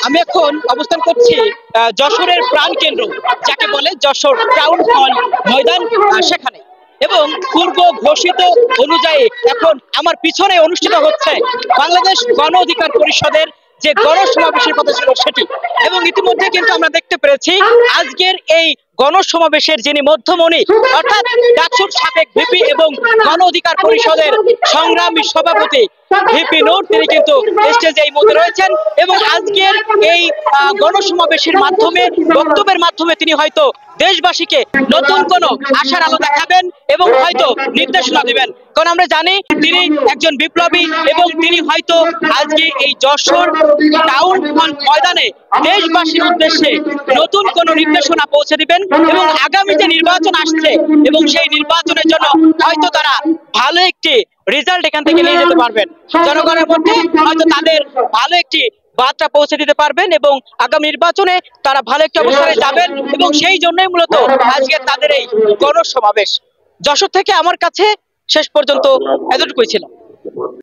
আমি এখন অবস্থান করছি যশোরের প্রাণ কেন্দ্র, যাকে বলে যশোর টাউন হল ময়দান, সেখানে। এবং পূর্ব ঘোষিত অনুযায়ী এখন আমার পিছনে অনুষ্ঠিত হচ্ছে বাংলাদেশ গণ অধিকার পরিষদের যে গণসমাবেশের কথা ছিল সেটি। এবং ইতিমধ্যে কিন্তু আমরা দেখতে পেরেছি আজকের এই গণসমাবেশের যিনি মধ্যমণি, অর্থাৎ ডাকসুর সাবেক ভিপি এবং গণ অধিকার পরিষদের সংগ্রামী সভাপতি ভিপি নূর, তিনি কিন্তু স্টেজে এই মুহূর্তে রয়েছেন। এবং আজকের এই গণসমাবেশের মাধ্যমে, বক্তব্যের মাধ্যমে তিনি হয়তো দেশবাসীকে নতুন কোনো আশার আলো দেখাবেন এবং হয়তো নির্দেশনা দিবেন। কারণ আমরা জানি তিনি একজন বিপ্লবী এবং তিনি হয়তো আজকে এই যশোর টাউন হল ময়দানে দেশবাসীর উদ্দেশ্যে নতুন কোন নির্দেশনা পৌঁছে দিবেন। এবং আগামী যে নির্বাচন আসছে এবং সেই নির্বাচনের জন্য হয়তো তারা ভালো একটি রেজাল্ট এখান থেকে নিয়ে যেতে পারবেন, জনগণের মধ্যে হয়তো তাদের ভালো একটি বার্তা পৌঁছে দিতে পারবেন এবং আগামী নির্বাচনে তারা ভালো একটা অবস্থানে যাবেন। এবং সেই জন্যই মূলত আজকে তাদের এই গণসমাবেশ। যশোর থেকে আমার কাছে শেষ পর্যন্ত এতটুকুই ছিল।